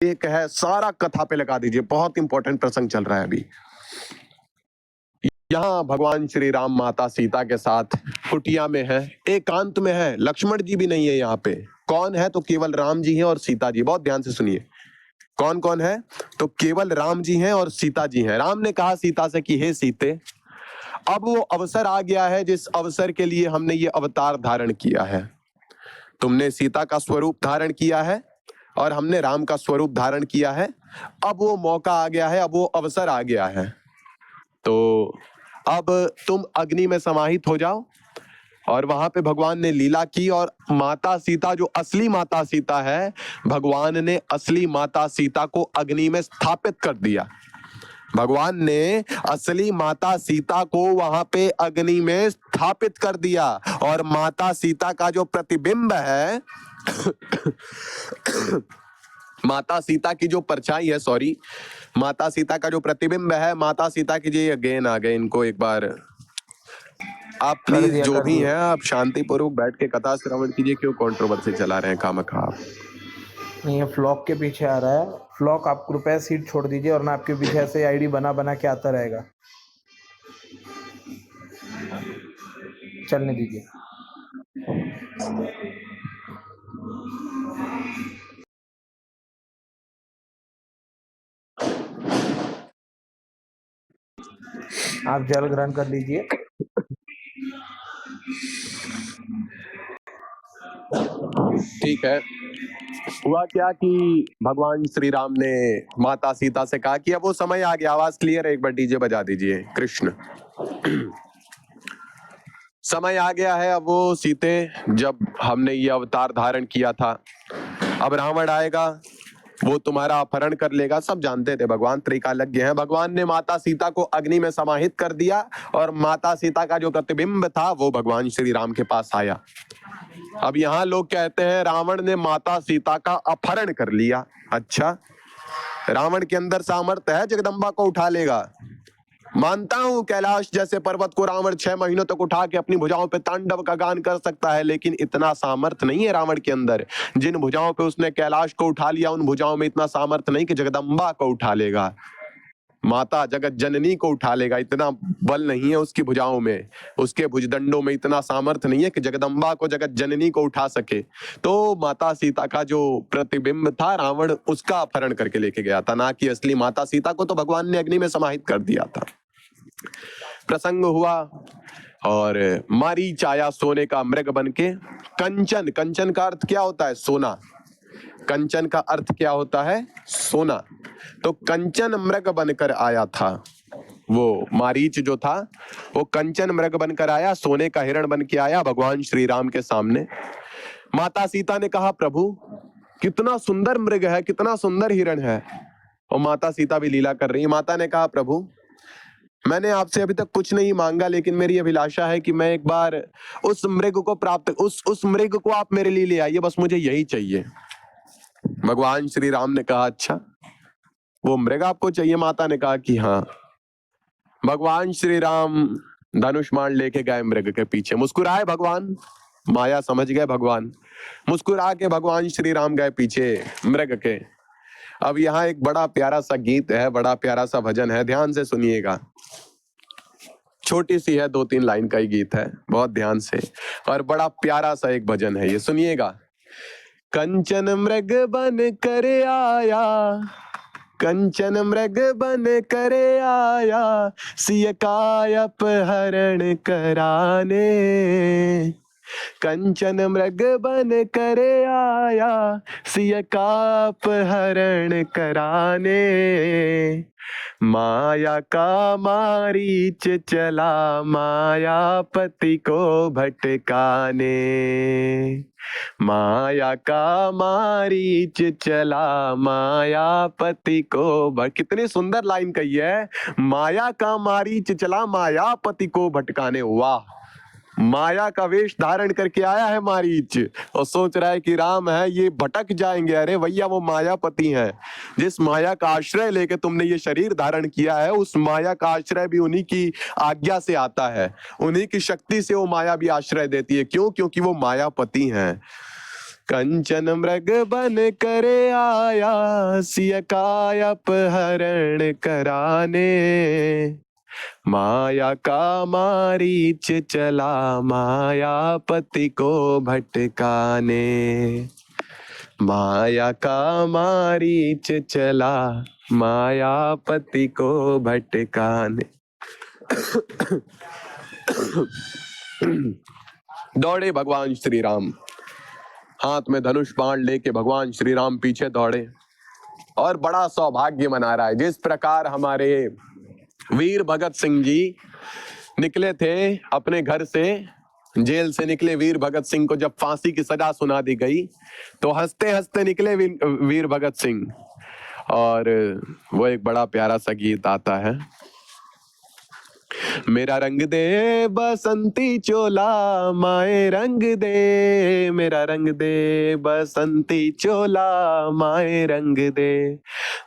एक है, सारा कथा पे लगा दीजिए, बहुत इंपॉर्टेंट प्रसंग चल रहा है अभी। यहाँ भगवान श्री राम माता सीता के साथ कुटिया में है, एकांत में है, लक्ष्मण जी भी नहीं है यहाँ पे। कौन है? तो केवल राम जी हैं और सीता जी। बहुत ध्यान से सुनिए, कौन कौन है? तो केवल राम जी हैं और सीता जी हैं। राम ने कहा सीता से कि हे सीते, अब वो अवसर आ गया है जिस अवसर के लिए हमने ये अवतार धारण किया है। तुमने सीता का स्वरूप धारण किया है और हमने राम का स्वरूप धारण किया है। अब वो मौका आ गया है, अब वो अवसर आ गया है। तो अब तुम अग्नि में समाहित हो जाओ। और वहां पे भगवान ने लीला की और माता सीता, जो असली माता सीता है, भगवान ने असली माता सीता को अग्नि में स्थापित कर दिया। भगवान ने असली माता सीता को वहां पे अग्नि में स्थापित कर दिया। और माता सीता का जो प्रतिबिंब है माता सीता की जो परछाई है, सॉरी, माता सीता का जो प्रतिबिंब है, माता सीता की जी अगेन आ गए, इनको एक बार आप प्लीज जो भी हैं आप शांतिपूर्वक बैठ के कथा श्रवण कीजिए। क्यों कंट्रोवर्सी चला रहे हैं खामखा आप? नहीं, ये फ्लॉक के पीछे आ रहा है। फ्लॉक, आप कृपया सीट छोड़ दीजिए और ना आपके पीछे ऐसे आईडी बना बना के आता रहेगा। चलने दीजिए। आप जल ग्रहण कर लीजिए। ठीक है। हुआ क्या कि भगवान श्री राम ने माता सीता से कहा कि अब वो समय आ गया। आवाज क्लियर है? एक बार डीजे बजा दीजिए। कृष्ण समय आ गया है अब वो सीते, जब हमने ये अवतार धारण किया था, अब रावण आएगा, वो तुम्हारा अपहरण कर लेगा। सब जानते थे, भगवान त्रिकालज्ञ हैं। भगवान ने माता सीता को अग्नि में समाहित कर दिया और माता सीता का जो प्रतिबिंब था वो भगवान श्री राम के पास आया। अब यहाँ लोग कहते हैं रावण ने माता सीता का अपहरण कर लिया। अच्छा, रावण के अंदर सामर्थ्य है जगदम्बा को उठा लेगा। मानता हूं कैलाश जैसे पर्वत को रावण 6 महीनों तक उठा के अपनी भुजाओं पे तांडव का गान कर सकता है, लेकिन इतना सामर्थ्य नहीं है रावण के अंदर। जिन भुजाओं पे उसने कैलाश को उठा लिया, उन भुजाओं में इतना सामर्थ्य नहीं कि जगदम्बा को उठा लेगा, माता जगत जननी को उठा लेगा। इतना बल नहीं है उसकी भुजाओं में, उसके भुजदंडों में इतना सामर्थ्य नहीं है कि जगदम्बा को, जगत जननी को उठा सके। तो माता सीता का जो प्रतिबिंब था, रावण उसका अपहरण करके लेके गया था, ना कि असली माता सीता को तो भगवान ने अग्नि में समाहित कर दिया था। प्रसंग हुआ और मारीच आया सोने का मृग बनके। कंचन, कंचन का अर्थ क्या होता है? सोना। कंचन का अर्थ क्या होता है? सोना। तो कंचन मृग बनकर आया था वो मारीच जो था, वो कंचन मृग बनकर आया, सोने का हिरण बन के आया भगवान श्री राम के सामने। माता सीता ने कहा प्रभु कितना सुंदर मृग है, कितना सुंदर हिरण है। और माता सीता भी लीला कर रही है। माता ने कहा प्रभु मैंने आपसे अभी तक कुछ नहीं मांगा, लेकिन मेरी अभिलाषा है कि मैं एक बार उस मृग को प्राप्त, उस मृग को आप मेरे लिए ले आइए, बस मुझे यही चाहिए। भगवान श्री राम ने कहा अच्छा वो मृग आपको चाहिए? माता ने कहा कि हाँ। भगवान श्री राम धनुष्मान लेके गए मृग के पीछे। मुस्कुराए भगवान, माया समझ गए भगवान। मुस्कुरा के भगवान श्री राम गए पीछे मृग के। अब यहाँ एक बड़ा प्यारा सा गीत है, बड़ा प्यारा सा भजन है, ध्यान से सुनिएगा। छोटी सी है, 2-3 लाइन का ही गीत है, बहुत ध्यान से, और बड़ा प्यारा सा एक भजन है, ये सुनिएगा। कंचन मृग बन कर आया, कंचन मृग बन कर आया, सिय का अपहरण कराने। कंचन मृग बन कर आया, सिय का अपहरण कराने। माया का मारीच चला, मायापति को भटकाने। माया का मारीच चला, मायापति को कितनी सुंदर लाइन कही है। माया का मारीच चला, मायापति को भटकाने। वाह, माया का वेश धारण करके आया है मारीच और सोच रहा है कि राम है ये भटक जाएंगे। अरे भैया वो मायापति हैं। जिस माया का आश्रय लेके तुमने ये शरीर धारण किया है, उस माया का आश्रय भी उन्हीं की आज्ञा से आता है, उन्हीं की शक्ति से वो माया भी आश्रय देती है। क्यों? क्योंकि वो मायापति हैं। कंचन मृग बन करे आया, सिय का अपहरण कराने। माया का मारीच चला, मायापति को भटकाने। माया का मारीच चला, मायापति को भटकाने। दौड़े भगवान श्री राम, हाथ में धनुष बाण लेके भगवान श्री राम पीछे दौड़े और बड़ा सौभाग्य मना रहा है। जिस प्रकार हमारे वीर भगत सिंह जी निकले थे अपने घर से, जेल से निकले वीर भगत सिंह को जब फांसी की सजा सुना दी गई तो हंसते हंसते निकले वीर भगत सिंह। और वो एक बड़ा प्यारा सा गीत आता है, मेरा रंग दे बसंती चोला, माए रंग दे, मेरा रंग दे बसंती चोला, माए रंग दे,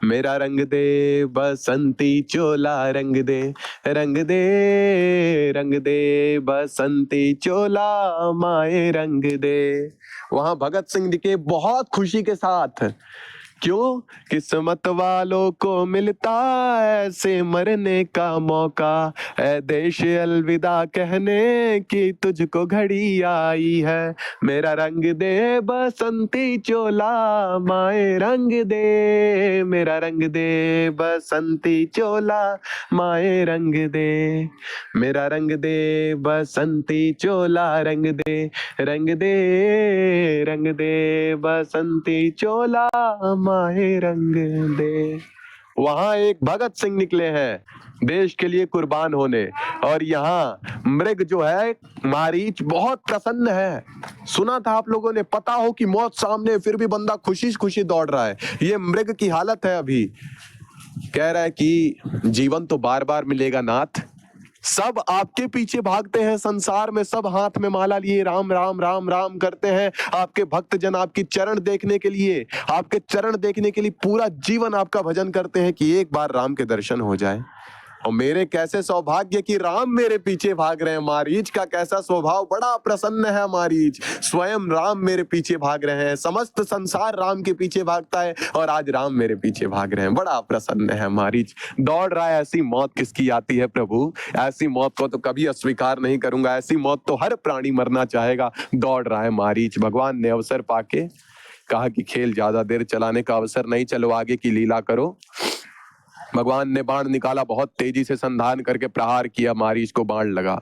मेरा रंग दे बसंती चोला, रंग दे, रंग दे, रंग दे बसंती चोला, माए रंग दे। वहां भगत सिंह जी के बहुत खुशी के साथ, क्यों? किस्मत वालों को मिलता ऐसे मरने का मौका, ऐ देश अलविदा कहने की तुझको घड़ी आई है। मेरा रंग दे बसंती चोला, माए रंग दे, मेरा रंग दे बसंती चोला, माए रंग दे, मेरा रंग दे बसंती चोला, रंग दे, रंग दे, रंग दे बसंती चोला, माहे रंग दे। वहां एक भगत सिंह निकले हैं देश के लिए कुर्बान होने, और यहाँ मृग जो है मारीच बहुत प्रसन्न है। सुना था आप लोगों ने, पता हो कि मौत सामने फिर भी बंदा खुशी खुशी दौड़ रहा है। ये मृग की हालत है अभी। कह रहा है कि जीवन तो बार बार मिलेगा नाथ, सब आपके पीछे भागते हैं संसार में, सब हाथ में माला लिए राम राम राम राम करते हैं। आपके भक्त जन आपकी चरण देखने के लिए, आपके चरण देखने के लिए पूरा जीवन आपका भजन करते हैं कि एक बार राम के दर्शन हो जाए। और मेरे कैसे सौभाग्य कि राम मेरे पीछे भाग रहे हैं। मारीच का कैसा स्वभाव, बड़ा प्रसन्न है मारीच, स्वयं राम मेरे पीछे भाग रहे हैं। समस्त संसार राम के पीछे भागता है और आज राम मेरे पीछे भाग रहे हैं, बड़ा प्रसन्न है मारीच। दौड़ रहा है। ऐसी मौत किसकी आती है प्रभु, ऐसी मौत को तो कभी अस्वीकार नहीं करूंगा, ऐसी मौत तो हर प्राणी मरना चाहेगा। दौड़ रहा है मारीच। भगवान ने अवसर पाके कहा कि खेल ज्यादा देर चलाने का अवसर नहीं, चलो आगे की लीला करो। भगवान ने बाण निकाला, बहुत तेजी से संधान करके प्रहार किया, मारीच को बाण लगा।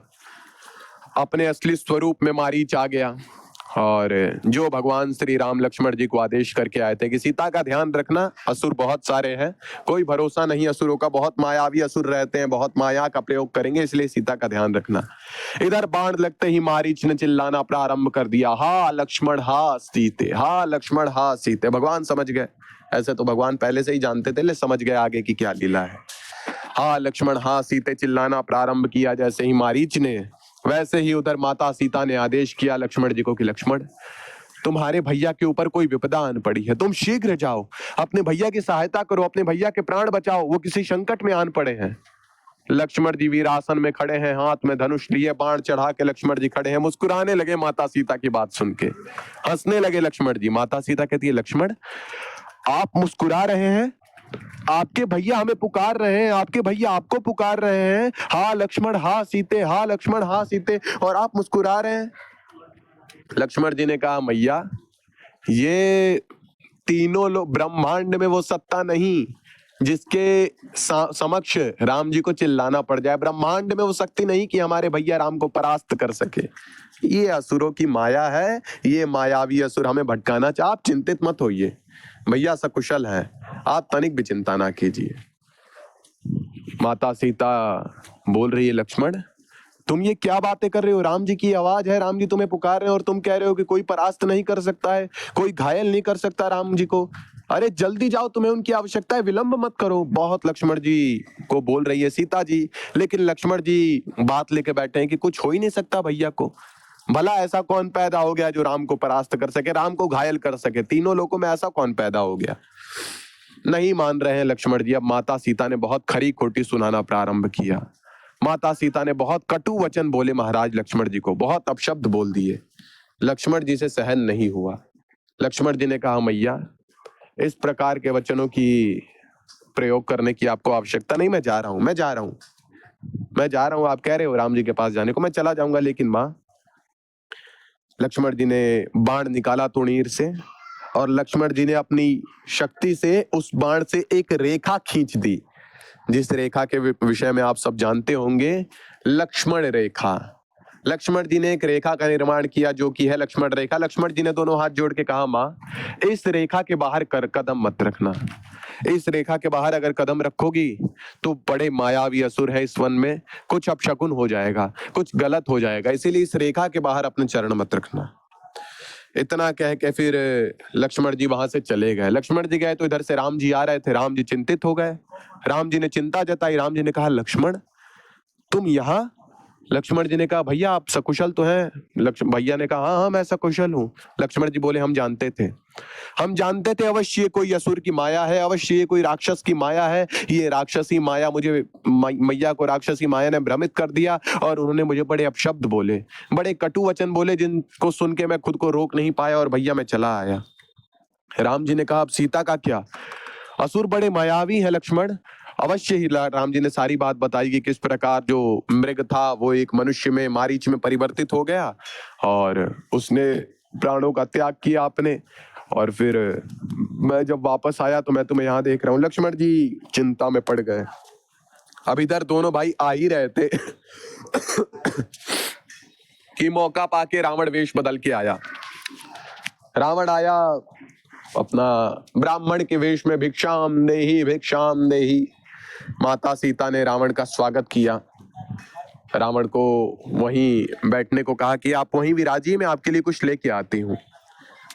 अपने असली स्वरूप में मारीच आ गया और जो भगवान श्री राम लक्ष्मण जी को आदेश करके आए थे कि सीता का ध्यान रखना, असुर बहुत सारे हैं, कोई भरोसा नहीं असुरों का, बहुत मायावी असुर रहते हैं, बहुत माया का प्रयोग करेंगे, इसलिए सीता का ध्यान रखना। इधर बाण लगते ही मारीच ने चिल्लाना प्रारंभ कर दिया, हा लक्ष्मण हा सीते, हा लक्ष्मण हा सीते। भगवान समझ गए, ऐसे तो भगवान पहले से ही जानते थे, ले समझ गए आगे की क्या लीला है। हा लक्ष्मण हा सीते चिल्लाना प्रारंभ किया जैसे ही मारीच ने, वैसे ही उधर माता सीता ने आदेश किया लक्ष्मण जी को कि लक्ष्मण, तुम्हारे भैया के ऊपर कोई विपदा आन पड़ी है, तुम शीघ्र जाओ, अपने भैया की सहायता करो, अपने भैया के प्राण बचाओ, वो किसी संकट में आन पड़े हैं। लक्ष्मण जी वीरासन में खड़े हैं, हाथ में धनुष लिए, बाण चढ़ा के लक्ष्मण जी खड़े हैं। मुस्कुराने लगे माता सीता की बात सुन के, हंसने लगे लक्ष्मण जी। माता सीता कहती है, लक्ष्मण आप मुस्कुरा रहे हैं, आपके भैया हमें पुकार रहे हैं, आपके भैया आपको पुकार रहे हैं, हा लक्ष्मण हा सीते, हा लक्ष्मण हा सीते, और आप मुस्कुरा रहे हैं। लक्ष्मण जी ने कहा, मैया ये तीनों लोग ब्रह्मांड में वो सत्ता नहीं जिसके समक्ष राम जी को चिल्लाना पड़ जाए, ब्रह्मांड में वो शक्ति नहीं कि हमारे भैया राम को परास्त कर सके। ये असुरों की माया है, ये मायावी असुर हमें भटकाना चाहे। आप चिंतित मत होइए, भैया सकुशल है, आप तनिक भी चिंता ना कीजिए। माता सीता बोल रही है, लक्ष्मण तुम ये क्या बातें कर रहे हो, राम जी की आवाज है, राम जी तुम्हें पुकार रहे हैं और तुम कह रहे हो कि कोई परास्त नहीं कर सकता है, कोई घायल नहीं कर सकता राम जी को। अरे जल्दी जाओ, तुम्हें उनकी आवश्यकता है, विलंब मत करो। बहुत लक्ष्मण जी को बोल रही है सीता जी, लेकिन लक्ष्मण जी बात लेके बैठे हैं कि कुछ हो ही नहीं सकता भैया को। भला ऐसा कौन पैदा हो गया जो राम को परास्त कर सके, राम को घायल कर सके, तीनों लोगों में ऐसा कौन पैदा हो गया। नहीं मान रहे हैं लक्ष्मण जी। अब माता सीता ने बहुत खरी खोटी सुनाना प्रारंभ किया। माता सीता ने बहुत कटु वचन बोले महाराज लक्ष्मण जी को, बहुत अपशब्द बोल दिए। लक्ष्मण जी से सहन नहीं हुआ। लक्ष्मण जी ने कहा मैया इस प्रकार के वचनों की प्रयोग करने की आपको आवश्यकता नहीं, मैं जा रहा हूं, मैं जा रहा हूं। आप कह रहे हो राम जी के पास जाने को, मैं चला जाऊंगा, लेकिन मां, लक्ष्मण जी ने बाण निकाला तुणीर से और लक्ष्मण जी ने अपनी शक्ति से उस बाण से एक रेखा खींच दी, जिस रेखा के विषय में आप सब जानते होंगे, लक्ष्मण रेखा। लक्ष्मण जी ने एक रेखा का निर्माण किया जो कि है लक्ष्मण रेखा। लक्ष्मण जी ने दोनों हाथ जोड़ के कहा मां, इस रेखा के बाहर कदम मत रखना, इस रेखा के बाहर अगर कदम रखोगी तो बड़े मायावी असुर है इस वन में, कुछ अपशकुन हो जाएगा, कुछ गलत हो जाएगा, इसीलिए इस रेखा के बाहर अपने चरण मत रखना। इतना कह के फिर लक्ष्मण जी वहां से चले गए। लक्ष्मण जी गए तो इधर से राम जी आ रहे थे, राम जी चिंतित हो गए। राम जी ने चिंता जताई। राम जी ने कहा लक्ष्मण तुम यहाँ? लक्ष्मण जी ने कहा भैया आप सकुशल तो हैं? भैया ने कहा हाँ हाँ मैं सकुशल हूँ। लक्ष्मण जी बोले हम जानते थे अवश्य ये कोई असुर की माया है, अवश्य ये कोई राक्षस की माया है। ये राक्षसी माया मुझे, मैया को राक्षसी माया ने भ्रमित कर दिया और उन्होंने मुझे बड़े अपशब्द बोले, बड़े कटु वचन बोले, जिनको सुन के मैं खुद को रोक नहीं पाया और भैया मैं चला आया। राम जी ने कहा अब सीता का क्या? असुर बड़े मायावी है लक्ष्मण। अवश्य ही राम जी ने सारी बात बताई कि किस प्रकार जो मृग था वो एक मनुष्य में, मारीच में परिवर्तित हो गया और उसने प्राणों का त्याग किया आपने, और फिर मैं जब वापस आया तो मैं तुम्हें यहाँ देख रहा हूँ। लक्ष्मण जी चिंता में पड़ गए। अब इधर दोनों भाई आ ही रहे थे कि मौका पाके रावण वेश बदल के आया। रावण आया अपना ब्राह्मण के वेश में, भिक्षाम देही। माता सीता ने रावण का स्वागत किया, रावण को वहीं बैठने को कहा कि आप वहीं विराजिए, मैं आपके लिए कुछ लेके आती हूँ।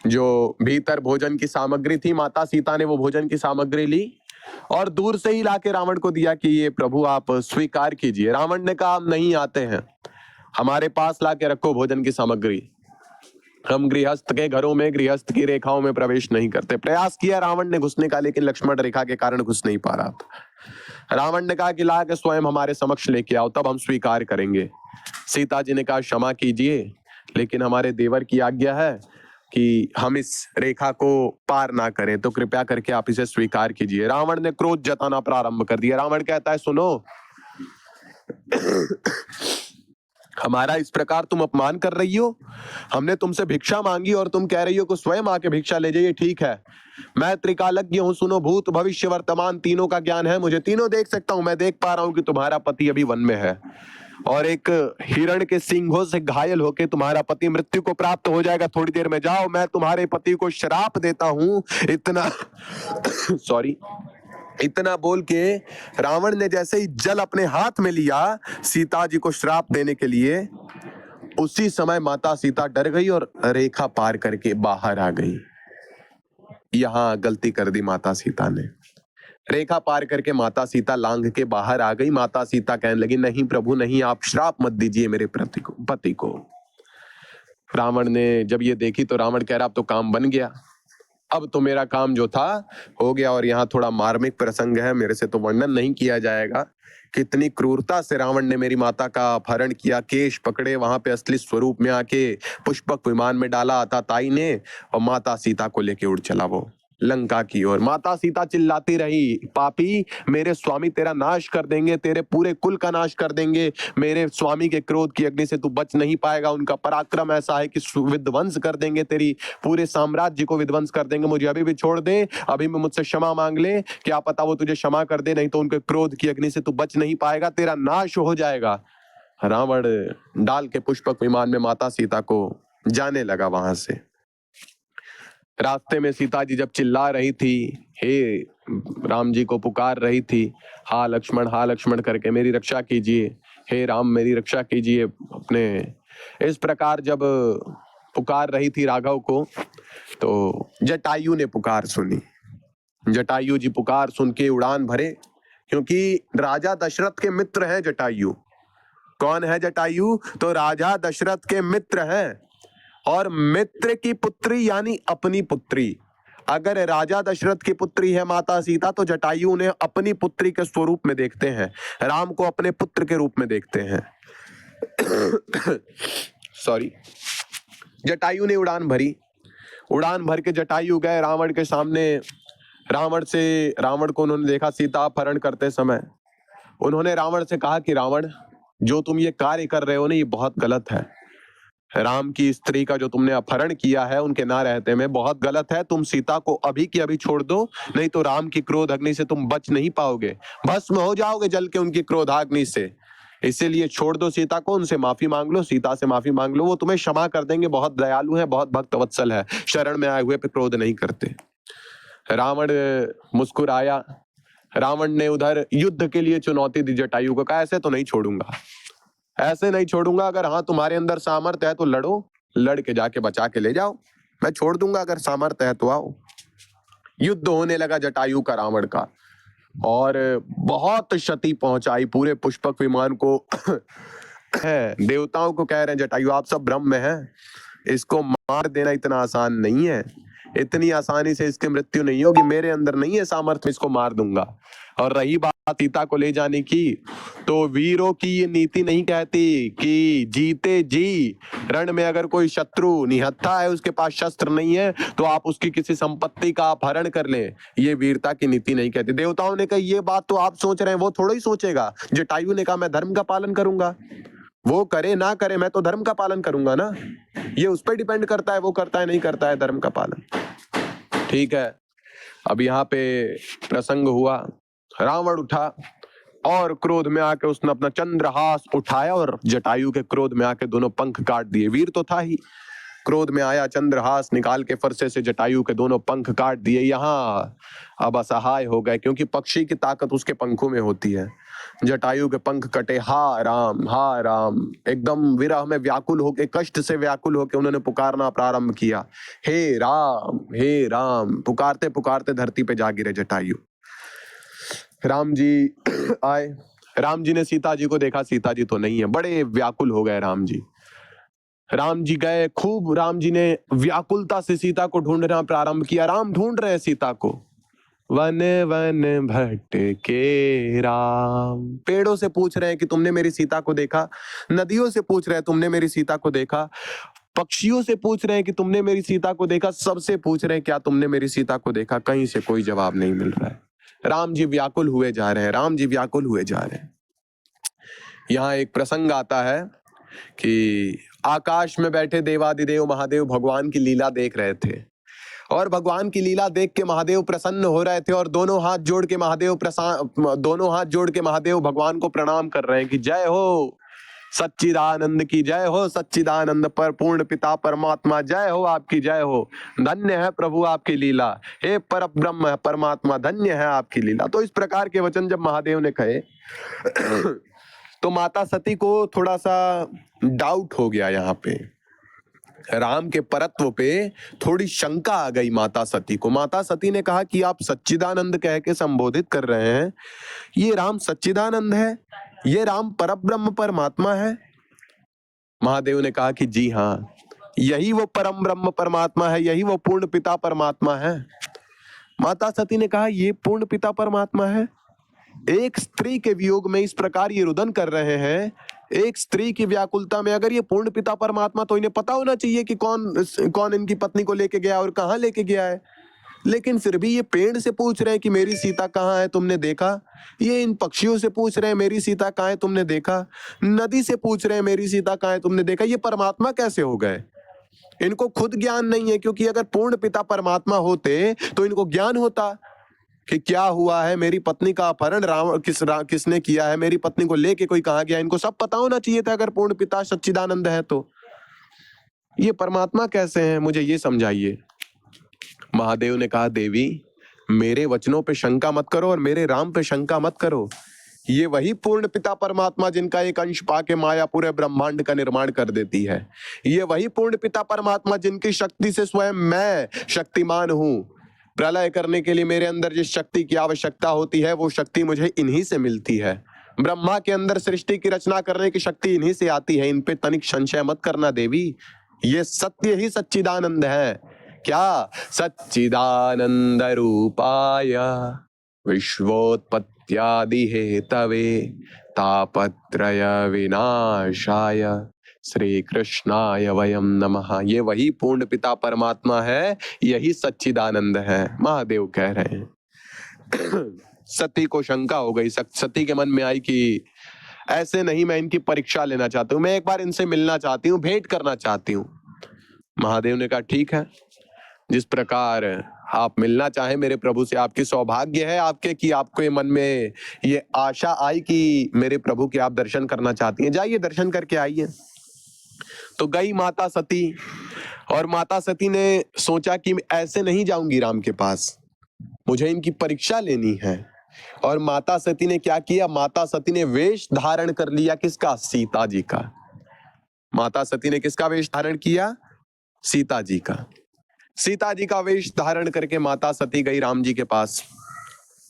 जो भीतर भोजन की सामग्री थी, माता सीता ने वो भोजन की सामग्री ली और दूर से ही लाके रावण को दिया कि ये प्रभु आप स्वीकार कीजिए। रावण ने कहा हम नहीं आते हैं, हमारे पास लाके रखो भोजन की सामग्री, हम गृहस्थ के घरों में, गृहस्थ की रेखाओं में प्रवेश नहीं करते। प्रयास किया रावण ने घुसने का, लेकिन लक्ष्मण रेखा के कारण घुस नहीं पा रहा था। रावण ने कहा कि ला के स्वयं हमारे समक्ष लेके आओ, तब हम स्वीकार करेंगे। सीता जी ने कहा क्षमा कीजिए, लेकिन हमारे देवर की आज्ञा है कि हम इस रेखा को पार ना करें, तो कृपया करके आप इसे स्वीकार कीजिए। रावण ने क्रोध जताना प्रारंभ कर दिया। रावण कहता है सुनो, हमारा इस प्रकार तुम अपमान कर रही हो, हमने तुमसे भिक्षा मांगी और तुम कह रही हो कि स्वयं आके भिक्षा ले जाइए। ठीक है, मैं त्रिकालज्ञ हूं, सुनो, भूत भविष्य वर्तमान तीनों का ज्ञान है मुझे, तीनों देख सकता हूं। मैं देख पा रहा हूं कि तुम्हारा पति अभी वन में है और एक हिरण के सींगों से घायल होकर तुम्हारा पति मृत्यु को प्राप्त हो जाएगा थोड़ी देर में। जाओ, मैं तुम्हारे पति को श्राप देता हूं। इतना सॉरी, इतना बोल के रावण ने जैसे ही जल अपने हाथ में लिया सीता जी को श्राप देने के लिए, उसी समय माता सीता डर गई और रेखा पार करके बाहर आ गई। यहां गलती कर दी माता सीता ने, रेखा पार करके माता सीता लांघ के बाहर आ गई। माता सीता कहने लगी नहीं प्रभु नहीं, आप श्राप मत दीजिए मेरे पति को। रावण ने जब ये देखी तो रावण कह रहा अब तो काम बन गया, अब तो मेरा काम जो था हो गया। और यहाँ थोड़ा मार्मिक प्रसंग है, मेरे से तो वर्णन नहीं किया जाएगा। कितनी क्रूरता से रावण ने मेरी माता का अपहरण किया, केश पकड़े, वहां पे असली स्वरूप में आके पुष्पक विमान में डाला ताई ने और माता सीता को लेके उड़ चला वो लंका की ओर। माता सीता चिल्लाती रही पापी, मेरे स्वामी तेरा नाश कर देंगे, तेरे पूरे कुल का नाश कर देंगे, मेरे स्वामी के क्रोध की अग्नि से तू बच नहीं पाएगा, उनका पराक्रम ऐसा है कि विध्वंस कर देंगे, तेरी पूरे साम्राज्य को विध्वंस कर देंगे। मुझे अभी भी छोड़ दे, अभी मैं मुझसे क्षमा मांग ले, क्या पता वो तुझे क्षमा कर दे, नहीं तो उनके क्रोध की अग्नि से तू बच नहीं पाएगा, तेरा नाश हो जाएगा। रावण डाल के पुष्पक विमान में माता सीता को जाने लगा वहां से। रास्ते में सीता जी जब चिल्ला रही थी, हे राम जी को पुकार रही थी, हा लक्ष्मण करके मेरी रक्षा कीजिए, हे राम मेरी रक्षा कीजिए अपने, इस प्रकार जब पुकार रही थी राघव को, तो जटायु ने पुकार सुनी। जटायु जी पुकार सुन के उड़ान भरे, क्योंकि राजा दशरथ के मित्र हैं जटायु। कौन है जटायु? तो राजा दशरथ के मित्र हैं, और मित्र की पुत्री यानी अपनी पुत्री। अगर राजा दशरथ की पुत्री है माता सीता, तो जटायु उन्हें अपनी पुत्री के स्वरूप में देखते हैं, राम को अपने पुत्र के रूप में देखते हैं। सॉरी, जटायु ने उड़ान भरी उड़ान भर के जटायु गए रावण के सामने। रावण को उन्होंने देखा सीता अपहरण करते समय। उन्होंने रावण से कहा कि रावण, जो तुम ये कार्य कर रहे हो ना, ये बहुत गलत है। राम की स्त्री का जो तुमने अपहरण किया है उनके ना रहते में, बहुत गलत है। तुम सीता को अभी की अभी छोड़ दो, नहीं तो राम की क्रोध अग्नि से तुम बच नहीं पाओगे, भस्म हो जाओगे जल के उनकी क्रोधाग्नि से। इसीलिए छोड़ दो सीता को, उनसे माफी मांग लो, सीता से माफी मांग लो, वो तुम्हें क्षमा कर देंगे। बहुत दयालु है, बहुत भक्तवत्सल है, शरण में आए हुए पे क्रोध नहीं करते। रावण मुस्कुराया। रावण ने उधर युद्ध के लिए चुनौती दी जटायु को, कहा ऐसे तो नहीं छोड़ूंगा, ऐसे नहीं छोड़ूंगा। अगर हाँ तुम्हारे अंदर सामर्थ्य है तो लड़ो, लड़ के जाके बचा के ले जाओ, मैं छोड़ दूंगा। अगर सामर्थ्य है तो आओ। युद्ध होने लगा जटायु का रावण का, और बहुत क्षति पहुंचाई पूरे पुष्पक विमान को। है देवताओं को कह रहे हैं जटायु आप सब ब्रह्म में हैं, इसको मार देना इतना आसान नहीं है, इतनी आसानी से इसकी मृत्यु नहीं होगी, मेरे अंदर नहीं है सामर्थ्य, इसको मार दूंगा। और रही बात सीता को ले जाने की, तो वीरों की ये नीति नहीं कहती कि जीते जी रण में अगर कोई शत्रु निहत्था है, उसके पास शस्त्र नहीं है, तो आप उसकी किसी संपत्ति का अपहरण कर लें, ये वीरता की नीति नहीं कहती। देवताओं ने कहा ये बात तो आप सोच रहे हैं, वो थोड़ा ही सोचेगा। जटायु ने कहा मैं धर्म का पालन करूंगा, वो करे ना करे मैं तो धर्म का पालन करूंगा ना, ये उस पर डिपेंड करता है, वो करता है नहीं करता है धर्म का पालन। ठीक है, अब यहाँ पे प्रसंग हुआ, रावण उठा और क्रोध में आके उसने अपना चंद्रहास उठाया और जटायु के क्रोध में आके दोनों पंख काट दिए। वीर तो था ही, क्रोध में आया, चंद्रहास निकाल के फरसे से जटायु के दोनों पंख काट दिए। यहाँ अब असहाय हो गए, क्योंकि पक्षी की ताकत उसके पंखों में होती है। जटायु के पंख कटे, हा राम, एकदम विरह में व्याकुल होके, कष्ट से व्याकुल होके उन्होंने पुकारना प्रारंभ किया, हे राम। पुकारते पुकारते धरती पे जा गिरे जटायु। राम जी आए, राम जी ने सीता जी को देखा, सीता जी तो नहीं है, बड़े व्याकुल हो गए राम जी। राम जी गए, खूब राम जी ने व्याकुलता से सीता को ढूंढना प्रारंभ किया। राम ढूंढ रहे हैं सीता को, वन वन भटके राम, पेड़ों से पूछ रहे हैं कि तुमने मेरी सीता को देखा, नदियों से पूछ रहे हैं तुमने मेरी सीता को देखा, पक्षियों से पूछ रहे हैं कि तुमने मेरी सीता को देखा, सबसे पूछ रहे हैं क्या तुमने मेरी सीता को देखा, कहीं से कोई जवाब नहीं मिल रहा है। राम जी व्याकुल हुए जा रहे हैं, राम जी व्याकुल हुए जा रहे हैं। यहाँ एक प्रसंग आता है कि आकाश में बैठे देवादिदेव महादेव भगवान की लीला देख रहे थे, और भगवान की लीला देख के महादेव प्रसन्न हो रहे थे, और दोनों हाथ जोड़ के महादेव भगवान को प्रणाम कर रहे हैं कि जय हो सच्चिदानंद की, जय हो सच्चिदानंद पर पूर्ण पिता परमात्मा, जय हो आपकी, जय हो, धन्य है प्रभु आपकी लीला, हे पर ब्रह्म परमात्मा, धन्य है आपकी लीला। तो इस प्रकार के वचन जब महादेव ने कहे तो माता सती को थोड़ा सा डाउट हो गया। यहाँ पे राम के परत्व पे थोड़ी शंका आ गई माता सती को। माता सती ने कहा कि आप सच्चिदानंद कह के संबोधित कर रहे हैं, ये राम सच्चिदानंद है, ये राम परब्रह्म परमात्मा है? महादेव ने कहा कि जी हाँ, यही वो परम ब्रह्म परमात्मा है, यही वो पूर्ण पिता परमात्मा है। माता सती ने कहा ये पूर्ण पिता परमात्मा है? एक स्त्री के वियोग में इस प्रकार ये रुदन कर रहे हैं, एक स्त्री की व्याकुलता में अगर ये पूर्ण पिता परमात्मा, तो इन्हें पता होना चाहिए कि कौन इनकी पत्नी को लेके गया और कहाँ लेके गया है। लेकिन फिर भी ये पेड़ से पूछ रहे हैं कि मेरी सीता कहाँ है, तुमने देखा? ये इन पक्षियों से पूछ रहे हैं मेरी सीता कहाँ है, तुमने देखा? नदी से पूछ रहे हैं मेरी सीता कहाँ है, तुमने देखा? ये परमात्मा कैसे हो गए? इनको खुद ज्ञान नहीं है, क्योंकि अगर पूर्ण पिता परमात्मा होते तो इनको ज्ञान होता कि क्या हुआ है, मेरी पत्नी का अपहरण किसने किया है, मेरी पत्नी को लेके कोई कहाँ गया, इनको सब पता होना चाहिए था अगर पूर्ण पिता सच्चिदानंद है तो। ये परमात्मा कैसे हैं, मुझे ये समझाइए। महादेव ने कहा देवी, मेरे वचनों पे शंका मत करो और मेरे राम पे शंका मत करो। ये वही पूर्ण पिता परमात्मा जिनका एक अंश पाके माया पूरे ब्रह्मांड का निर्माण कर देती है। ये वही पूर्ण पिता परमात्मा जिनकी शक्ति से स्वयं मैं शक्तिमान हूं। प्रलय करने के लिए मेरे अंदर जिस शक्ति की आवश्यकता होती है, वो शक्ति मुझे इन्हीं से मिलती है। ब्रह्मा के अंदर सृष्टि की रचना करने की शक्ति इन्हीं से आती है। इन पे तनिक संशय मत करना देवी, ये सत्य ही सच्चिदानंद है। क्या? सच्चिदानंद रूपाय विश्वोत्पत्त्यादि हेतवे तापत्रय विनाशाय श्री कृष्णाय वयम नमः। ये वही पूर्ण पिता परमात्मा है, यही सच्चिदानंद है, महादेव कह रहे हैं। सती को शंका हो गई, सती के मन में आई कि ऐसे नहीं, मैं इनकी परीक्षा लेना चाहती हूँ, मैं एक बार इनसे मिलना चाहती हूँ, भेंट करना चाहती हूँ। महादेव ने कहा ठीक है, जिस प्रकार आप मिलना चाहे मेरे प्रभु से, आपकी सौभाग्य है आपके कि आपको ये मन में ये आशा आई कि मेरे प्रभु के आप दर्शन करना चाहती हैं, जाइए दर्शन करके आइए। तो गई माता सती, और माता सती ने सोचा कि मैं ऐसे नहीं जाऊंगी राम के पास, मुझे इनकी परीक्षा लेनी है। और माता सती ने क्या किया, माता सती ने वेश धारण कर लिया, किसका, सीता जी का। माता सती ने किसका वेश धारण किया, सीता जी का। सीता जी का वेश धारण करके माता सती गई राम जी के पास।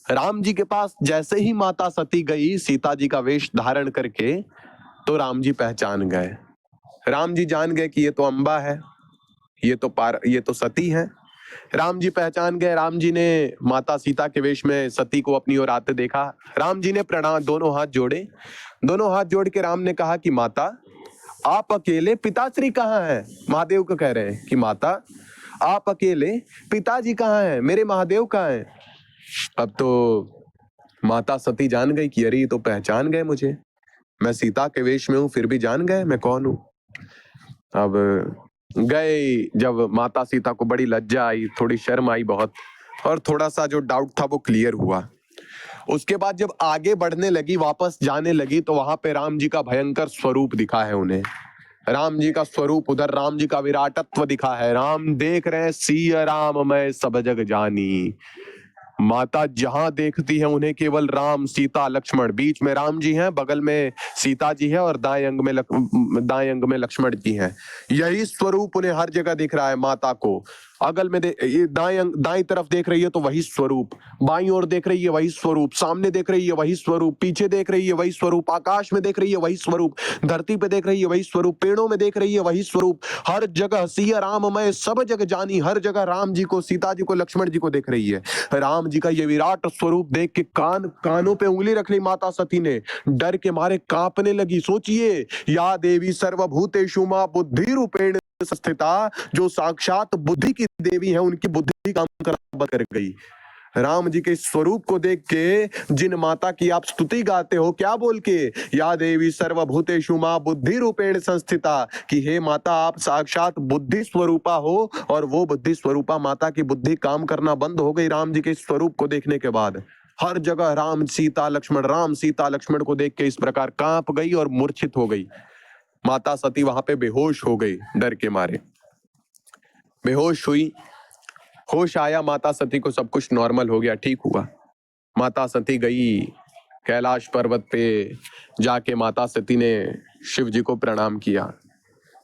राम जी के पास जैसे ही माता सती गई सीता जी का वेश धारण करके, तो राम जी पहचान गए। राम जी जान गए कि ये तो अम्बा है, ये तो सती है। राम जी पहचान गए। राम जी ने माता सीता के वेश में सती को अपनी ओर आते देखा। राम जी ने प्रणाम, दोनों हाथ जोड़े। दोनों हाथ जोड़ के राम ने कहा कि माता आप अकेले, पिताश्री कहाँ है। महादेव को कह रहे हैं कि माता आप अकेले, पिताजी कहाँ हैं, मेरे महादेव कहाँ हैं। अब तो माता सती जान गई कि अरे ये तो पहचान गए मुझे, मैं सीता के वेश में हूं फिर भी जान गए मैं कौन हूं। अब गए, जब माता सीता को बड़ी लज्जा आई, थोड़ी शर्म आई बहुत, और थोड़ा सा जो डाउट था वो क्लियर हुआ। उसके बाद जब आगे बढ़ने लगी, वापस जाने लगी, तो वहां पे राम जी का भयंकर स्वरूप दिखा है उन्हें। राम जी का स्वरूप, उधर राम जी का विराटत्व दिखा है। राम देख रहे हैं, सिया राम मैं सब जग जानी। माता जहां देखती है उन्हें केवल राम सीता लक्ष्मण, बीच में राम जी हैं, बगल में सीता जी है, और दाएं अंग में लक्ष्मण जी हैं। यही स्वरूप उन्हें हर जगह दिख रहा है माता को। अगल में दाएं तरफ देख रही है तो वही स्वरूप, बाईं ओर देख रही है वही स्वरूप, सामने देख रही है वही स्वरूप, पीछे देख रही है वही स्वरूप, आकाश में देख रही है वही स्वरूप, धरती पे देख रही है वही स्वरूप, पेड़ों में देख रही है वही स्वरूप। हर जगह सिया राम मैं सब जग जानी, हर जगह राम जी को, सीता जी को, लक्ष्मण जी को देख रही है। राम जी का ये विराट स्वरूप देख के कानों पे उंगली रख ली माता सती ने, डर के मारे कांपने लगी। सोचिए, या देवी सर्वभूतेषु मां बुद्धि रूपेण स्थिता, जो साक्षात बुद्धि की देवी है, उनकी बुद्धि काम करना बंद कर गई। राम जी के स्वरूप को देख के जिन माता की आप स्तुति गाते हो, क्या बोल के, या देवी सर्वभूतेषु मां बुद्धि रूपेण संस्थिता, कि हे माता आप साक्षात बुद्धि स्वरूपा हो, और वो बुद्धि स्वरूपा माता की बुद्धि काम करना बंद हो गई राम जी के स्वरूप को देखने के बाद। हर जगह राम सीता लक्ष्मण को देख के इस प्रकार कांप गई और मूर्छित हो गई। माता सती वहां पे बेहोश हो गई, डर के मारे बेहोश हुई। होश आया माता सती को, सब कुछ नॉर्मल हो गया, ठीक हुआ। माता सती गई कैलाश पर्वत पे, जाके माता सती ने शिव जी को प्रणाम किया।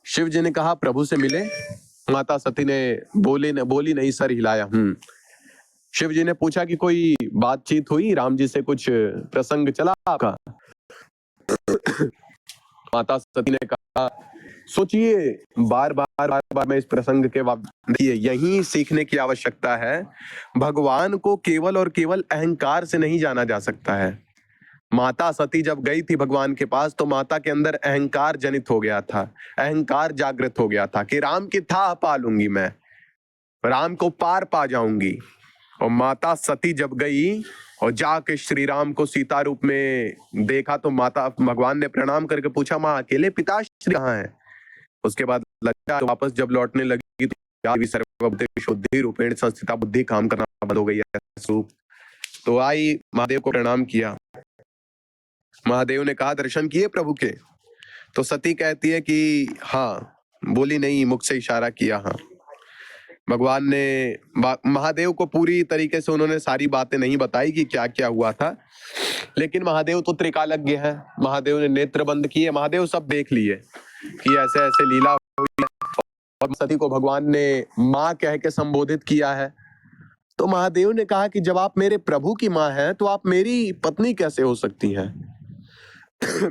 शिव जी ने कहा प्रभु से मिले। माता सती ने बोली नहीं, सर हिलाया। शिव जी ने पूछा कि कोई बातचीत हुई राम जी से, कुछ प्रसंग चला आपका। माता सती ने कहा सोचिए, बार बार मैं इस प्रसंग के देखिए, यही सीखने की आवश्यकता है। भगवान को केवल और केवल अहंकार से नहीं जाना जा सकता है। माता सती जब गई थी भगवान के पास, तो माता के अंदर अहंकार जनित हो गया था, अहंकार जागृत हो गया था कि राम की थाह पा लूंगी, मैं राम को पार पा जाऊंगी। और माता सती जब गई और जाके श्री राम को सीता रूप में देखा, तो माता भगवान ने प्रणाम करके पूछा, माँ अकेले पिताश्री कहाँ है। उसके बाद लज्जा वापस जब लौटने लगी, तो सर्वभूतेषु बुद्धि रूपेण संस्थिता, बुद्धि काम करना बंद हो गई है। तो आई, महादेव को प्रणाम किया। महादेव ने कहा दर्शन किए प्रभु के। तो सती कहती है कि हाँ, बोली नहीं, मुख से इशारा किया हाँ। भगवान ने महादेव को पूरी तरीके से उन्होंने सारी बातें नहीं बताई कि क्या क्या हुआ था, लेकिन महादेव तो त्रिकालज्ञ है। महादेव ने नेत्र बंद किए, महादेव सब देख लिए कि ऐसे ऐसे लीला हुई है। और सती को भगवान ने माँ कह के संबोधित किया है। तो महादेव ने कहा कि जब आप मेरे प्रभु की माँ हैं, तो आप मेरी पत्नी कैसे हो सकती हैं।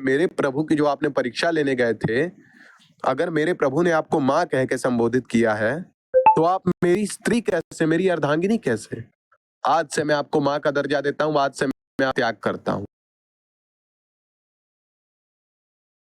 मेरे प्रभु की जो आपने परीक्षा लेने गए थे, अगर मेरे प्रभु ने आपको माँ कह के संबोधित किया है, तो आप मेरी स्त्री कैसे, मेरी अर्धांगिनी कैसे। आज से मैं आपको माँ का दर्जा देता हूँ, आज से मैं त्याग करता हूँ।